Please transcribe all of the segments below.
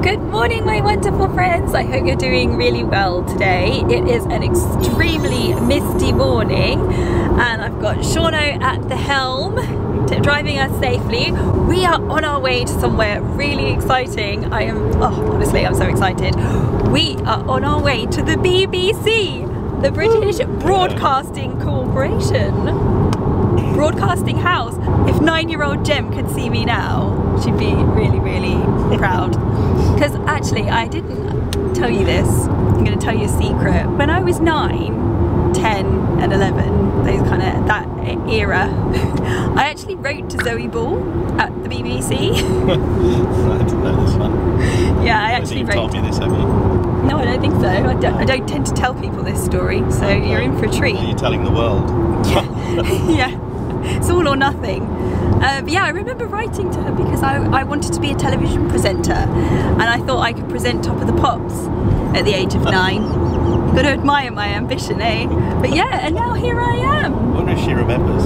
Good morning, my wonderful friends. I hope you're doing really well today. It is an extremely misty morning and I've got Shaun at the helm driving us safely. We are on our way to somewhere really exciting. Honestly, I'm so excited. We are on our way to the BBC, the British Broadcasting Corporation. Broadcasting house. If 9-year-old Jem could see me now, she'd be really, really proud. Because actually, I didn't tell you this. I'm going to tell you a secret. When I was 9, 10 and 11, those kind of, that era, I actually wrote to Zoe Ball at the BBC. I didn't know this one. Yeah, I actually wrote. Told me this, have you? No, I don't think so. I don't tend to tell people this story, so you're in for a treat. You're telling the world. Yeah, it's all or nothing. But yeah, I remember writing to her because I wanted to be a television presenter and I thought I could present Top of the Pops at the age of 9. You've got to admire my ambition, eh? But yeah, and now here I am. I wonder if she remembers.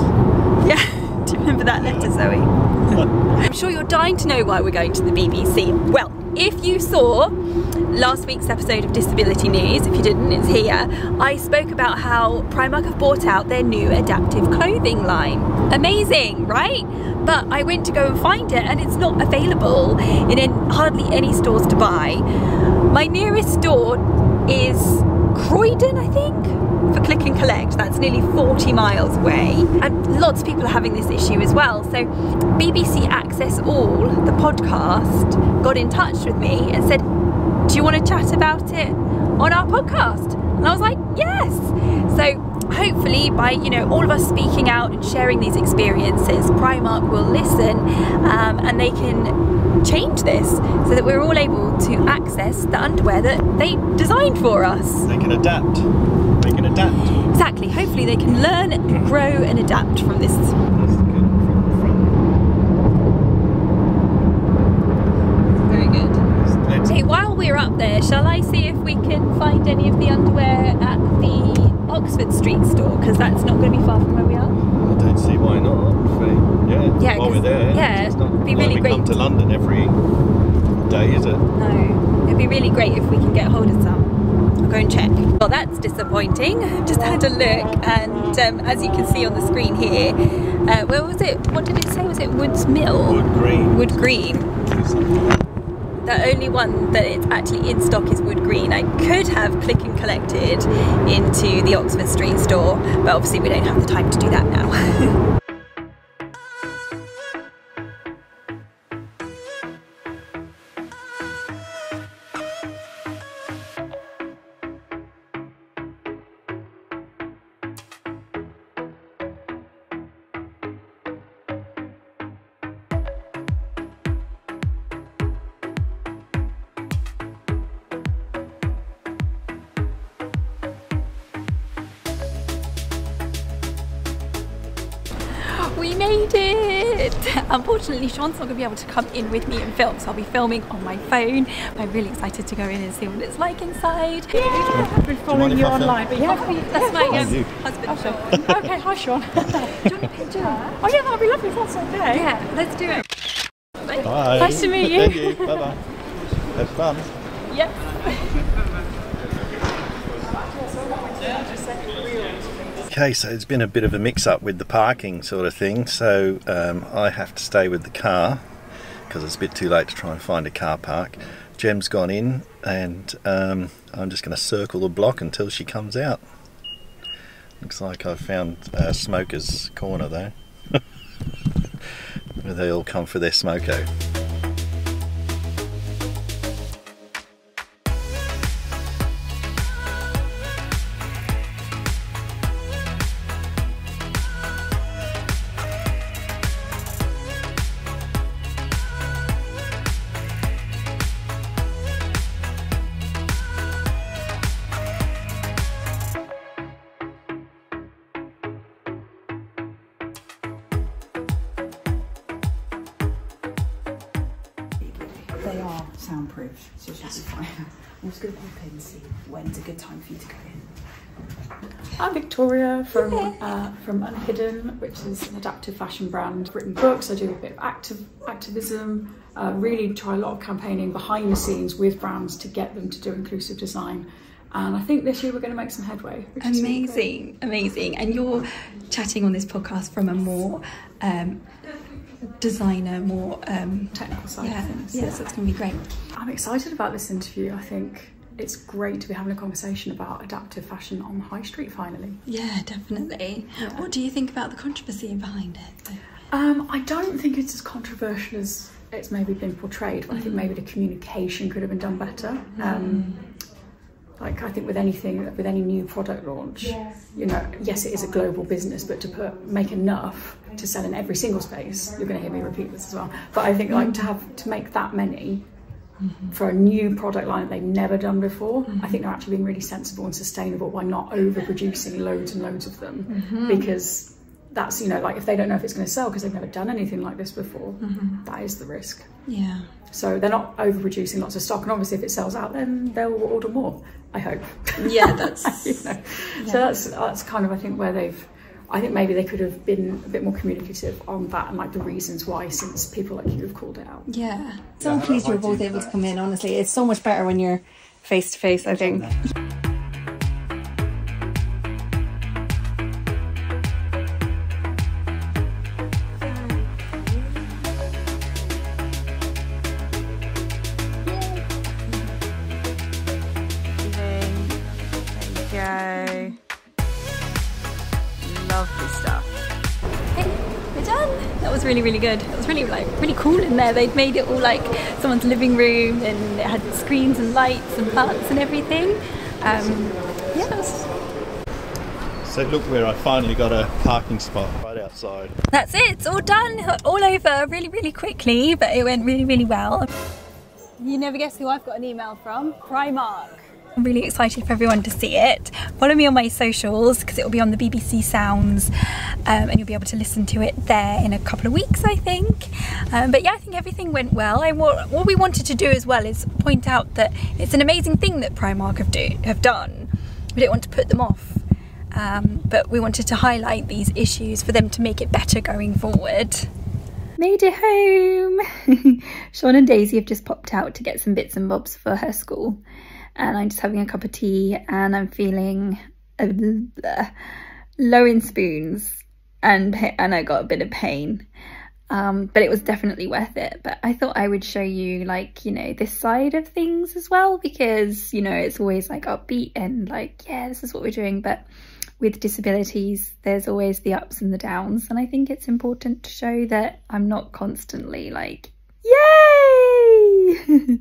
Yeah, do you remember that letter, Zoe? I'm sure you're dying to know why we're going to the BBC. Well, if you saw last week's episode of Disability News, if you didn't, it's here, I spoke about how Primark have brought out their new adaptive clothing line. Amazing, right? But I went to go and find it and it's not available in hardly any stores to buy. My nearest store is Croydon, I think, for click and collect. That's nearly 40 miles away. And lots of people are having this issue as well. So BBC Access All, the podcast, got in touch with me and said, do you want to chat about it on our podcast? And I was like, yes. So hopefully by, you know, all of us speaking out and sharing these experiences, Primark will listen and they can change this so that we're all able to access the underwear that they designed for us. They can adapt. They can adapt. Exactly. Hopefully they can learn, grow and adapt from this. Very good. Hey, while we're up there, shall I see if we can find any of the underwear at the Oxford Street store? Because that's not going to be far from where we are. I don't see why not. Yeah, while we're there. Yeah, it's not it'd be like really we great. come to London every day, is it? No, it'd be really great if we can get hold of some. I'll go and check. Well, that's disappointing. Just had a look and as you can see on the screen here, where was it? What did it say? Was it Woods Mill? Wood Green. Wood Green. The only one that it's actually in stock is Wood Green. I could have click and collected into the Oxford Street store, but obviously we don't have the time to do that now. We made it! Unfortunately, Shaun's not going to be able to come in with me and film, so I'll be filming on my phone. I'm really excited to go in and see what it's like inside. Yeah, I've been following you online, but That's my husband, Shaun. Okay, hi Shaun. Do you want a picture? Oh yeah, that'd be lovely if that's okay. Yeah, let's do it. Bye. Nice to meet you. Thank you. Bye-bye. Have fun. Yep. Okay, so it's been a bit of a mix-up with the parking sort of thing, so I have to stay with the car because it's a bit too late to try and find a car park. Jem's gone in and I'm just going to circle the block until she comes out. Looks like I've found Smoker's Corner though, where they all come for their smoko. They are soundproof, so it should be fine. I'm just going to pop in and see when's a good time for you to go in. I'm Victoria from Unhidden, which is an adaptive fashion brand. I've written books, I do a bit of activism, really try a lot of campaigning behind the scenes with brands to get them to do inclusive design. And I think this year we're going to make some headway. Amazing, amazing. And you're chatting on this podcast from a more designer, more technical side of things. Yeah, so it's going to be great. I'm excited about this interview. I think it's great to be having a conversation about adaptive fashion on the high street finally. Yeah, definitely. Yeah. What do you think about the controversy behind it? I don't think it's as controversial as it's maybe been portrayed, but I think maybe the communication could have been done better. Like I think with any new product launch, you know, yes, it is a global business, but to make enough to sell in every single space, you're going to hear me repeat this as well. But I think like to make that many for a new product line that they've never done before, I think they're actually being really sensible and sustainable by not overproducing loads and loads of them, because that's, you know, like if they don't know if it's going to sell because they've never done anything like this before, that is the risk. Yeah. So they're not overproducing lots of stock, and obviously if it sells out, then they'll order more, I hope. Yeah, that's you know. Yeah. So that's kind of, I think, where I think maybe they could have been a bit more communicative on that and like the reasons why, since people like you have called it out. Yeah. So I'm pleased you're both able to come in, honestly. It's so much better when you're face to face, I think. Lovely stuff. Hey, we're done. That was really, really good. It was really cool in there. They'd made it all like someone's living room, and it had screens and lights and plants and everything. Yeah, that was... So look where I finally got a parking spot right outside. That's it. It's all done, all over really, really quickly, but it went really, really well. You never guess who I've got an email from? Primark. I'm really excited for everyone to see it. Follow me on my socials because it will be on the BBC Sounds, and you'll be able to listen to it there in a couple of weeks, I think. But yeah, I think everything went well. And what we wanted to do as well is point out that it's an amazing thing that Primark have done. We didn't want to put them off, but we wanted to highlight these issues for them to make it better going forward. Made it home! Shaun and Daisy have just popped out to get some bits and bobs for her school. And I'm just having a cup of tea, and I'm feeling low in spoons, and I got a bit of pain, but it was definitely worth it. But I thought I would show you, like, you know, this side of things as well, because, you know, it's always like upbeat and like, yeah, this is what we're doing, but with disabilities there's always the ups and the downs, and I think it's important to show that I'm not constantly like, yay!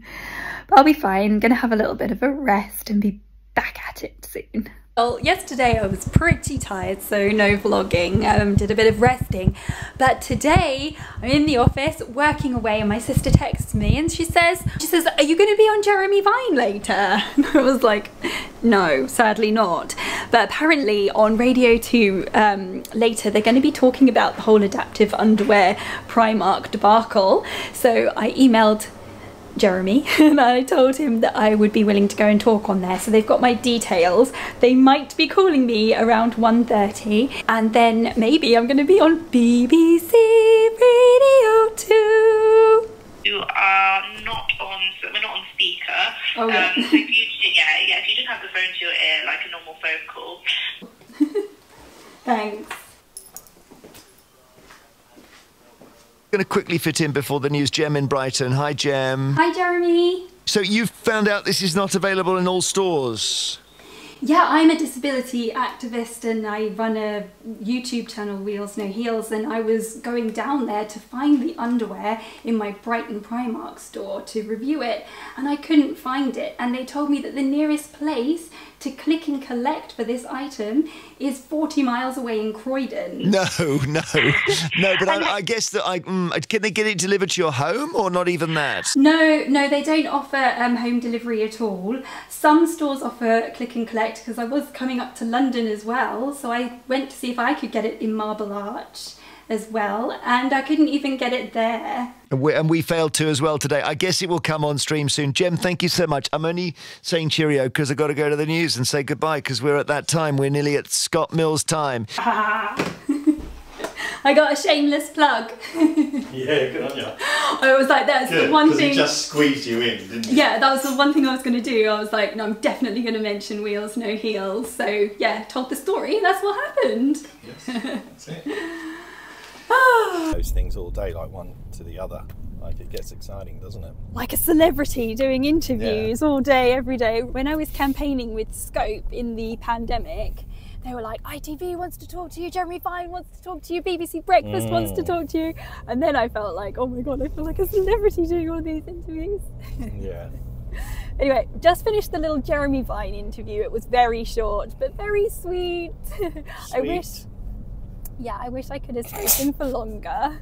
But I'll be fine. I'm gonna have a little bit of a rest and be back at it soon. Well, yesterday I was pretty tired, so no vlogging, did a bit of resting. But today I'm in the office working away, and my sister texts me and she says, are you gonna be on Jeremy Vine later? And I was like, no, sadly not. But apparently on Radio 2 later, they're gonna be talking about the whole adaptive underwear Primark debacle. So I emailed Jeremy and I told him that I would be willing to go and talk on there, so they've got my details. They might be calling me around 1:30, and then maybe I'm going to be on BBC Radio 2. You are not on, so we're not on speaker. Oh, yeah. So if you, if you just have the phone to your ear like a normal phone call. Thanks. Going to quickly fit in before the news. Jem in Brighton. Hi, Jem. Hi, Jeremy. So you've found out this is not available in all stores? Yeah, I'm a disability activist and I run a YouTube channel, Wheelsnoheels, and I was going down there to find the underwear in my Brighton Primark store to review it, and I couldn't find it, and they told me that the nearest place to click and collect for this item is 40 miles away in Croydon. No, but I guess that can they get it delivered to your home, or not even that? No, they don't offer home delivery at all. Some stores offer click and collect, because I was coming up to London as well, so I went to see if I could get it in Marble Arch, as well, and I couldn't even get it there. And we failed to as well today. I guess it will come on stream soon. Jem, thank you so much. I'm only saying cheerio because I've got to go to the news and say goodbye because we're at that time. We're nearly at Scott Mills time. I got a shameless plug. Yeah, good on you. I was like, that's the one thing. It just squeezed you in, didn't it? Yeah, that was the one thing I was going to do. I was like, no, I'm definitely going to mention Wheelsnoheels. So yeah, told the story. That's what happened. Yes, that's it. Those things all day, like one to the other. Like it gets exciting, doesn't it? Like a celebrity doing interviews all day, every day. When I was campaigning with Scope in the pandemic, they were like, ITV wants to talk to you, Jeremy Vine wants to talk to you, BBC Breakfast wants to talk to you. And then I felt like, oh my God, I feel like a celebrity doing all these interviews. Yeah. Anyway, just finished the little Jeremy Vine interview. It was very short, but very sweet. I wish I could have spoken for longer.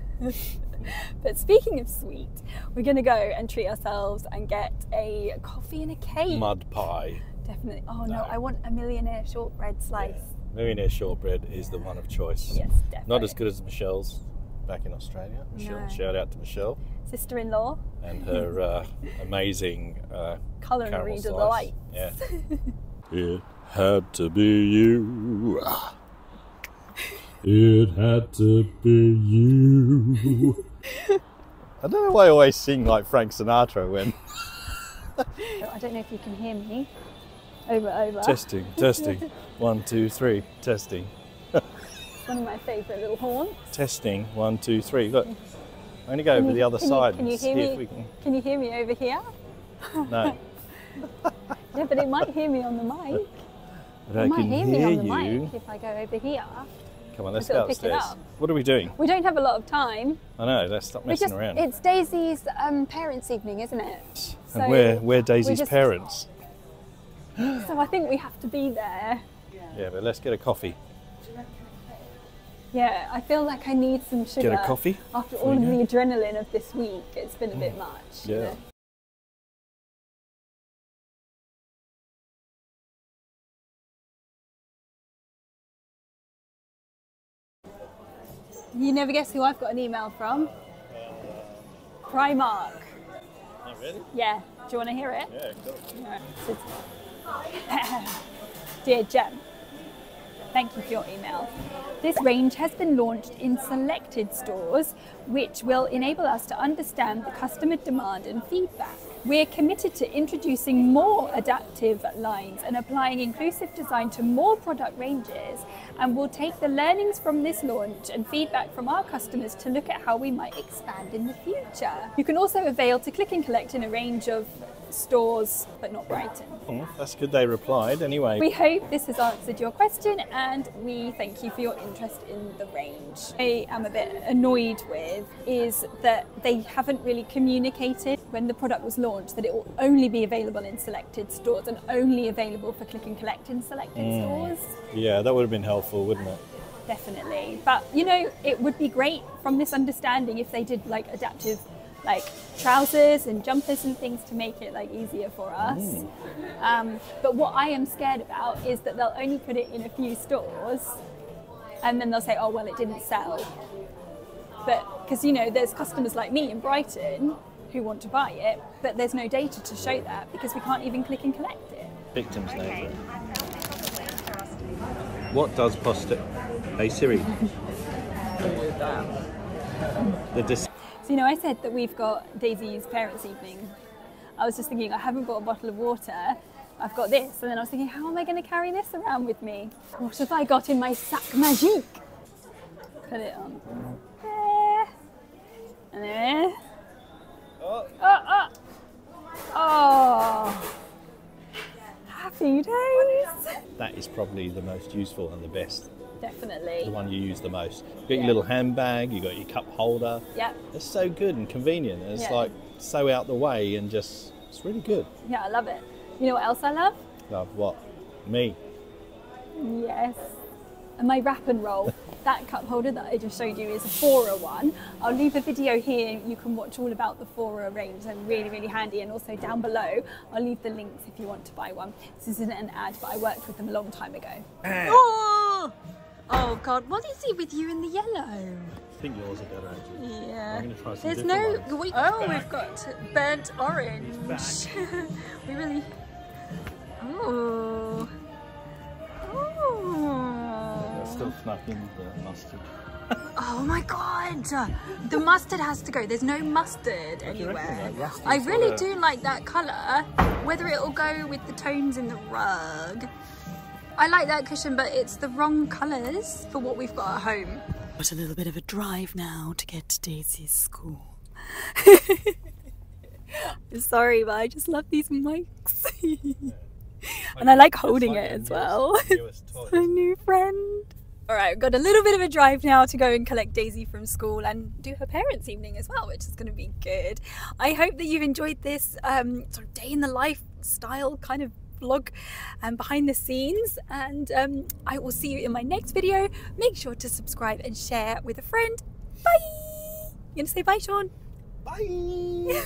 But speaking of sweet, we're going to go and treat ourselves and get a coffee and a cake. Mud pie. Definitely. Oh no, I want a millionaire shortbread slice. Yeah. Millionaire shortbread is the one of choice. Yes, definitely. Not as good as Michelle's back in Australia. Michelle, no. Shout out to Michelle. Sister-in-law. And her amazing culinary delights. Yeah. It had to be you. It had to be you. I don't know why I always sing like Frank Sinatra when... I don't know if you can hear me. Over. Testing. 1, 2, 3. Testing. It's one of my favourite little horns. Testing. 1, 2, 3. Look, I'm going to go over the other side and see if we can... Can you hear me over here? No. Yeah, but it might hear me on the mic. But it might hear me on the mic if I go over here. Come on, let's go upstairs. What are we doing? We don't have a lot of time. I know, let's stop messing around. It's Daisy's parents' evening, isn't it? And we're Daisy's parents. So I think we have to be there. Yeah, but let's get a coffee. Yeah, I feel like I need some sugar. Get a coffee? After all of the adrenaline of this week, it's been a bit much. Yeah. You know? You never guess who I've got an email from? Primark. Oh, really? Yeah. Do you want to hear it? Yeah, cool. Right. Dear Jem, thank you for your email. This range has been launched in selected stores, which will enable us to understand the customer demand and feedback. We're committed to introducing more adaptive lines and applying inclusive design to more product ranges, and we'll take the learnings from this launch and feedback from our customers to look at how we might expand in the future. You can also avail to click and collect in a range of stores, but not Brighton. Oh, that's good they replied anyway. We hope this has answered your question, and we thank you for your interest in the range. I am a bit annoyed with is that they haven't really communicated when the product was launched that it will only be available in selected stores and only available for click and collect in selected stores. Yeah, that would have been helpful, wouldn't it? Definitely. But you know, it would be great from this understanding if they did like adaptive like trousers and jumpers and things to make it like easier for us. But what I am scared about is that they'll only put it in a few stores and then they'll say, oh well, it didn't sell. But because you know, there's customers like me in Brighton who want to buy it, but there's no data to show that because we can't even click and collect it. Victims name. What does Hey Siri. So, you know, I said that we've got Daisy's parents' evening. I was just thinking, I haven't got a bottle of water. I've got this. And then I was thinking, how am I going to carry this around with me? What have I got in my sac magique? Put it on. There. And there. Oh. Happy days. That is probably the most useful and the best. Definitely. The one you use the most. You've got your little handbag, you've got your cup holder. Yeah. It's so good and convenient. It's like so out the way and just, it's really good. Yeah, I love it. You know what else I love? Love what? Me. Yes. And my wrap and roll. That cup holder that I just showed you is a FFORA one. I'll leave a video here. You can watch all about the FFORA range. They're really, really handy. And also down below, I'll leave the links if you want to buy one. This isn't an ad, but I worked with them a long time ago. Oh God, what is it with you in the yellow? think yours are better, actually. Yeah. I'm going to try some There's different no... ones. we've got burnt orange. We really... Oh. They're still snuck in the mustard. Oh my god! The mustard has to go. There's no mustard anywhere. I really do like that colour. Whether it'll go with the tones in the rug. I like that cushion, but it's the wrong colours for what we've got at home. Got a little bit of a drive now to get to Daisy's school. Sorry, but I just love these mics. And I like holding it as well. It's a new friend. Alright, I've got a little bit of a drive now to go and collect Daisy from school and do her parents' evening as well, which is going to be good. I hope that you've enjoyed this sort of day in the life style kind of vlog behind the scenes, and I will see you in my next video. Make sure to subscribe and share with a friend. Bye! You gonna say bye, Shaun? Bye!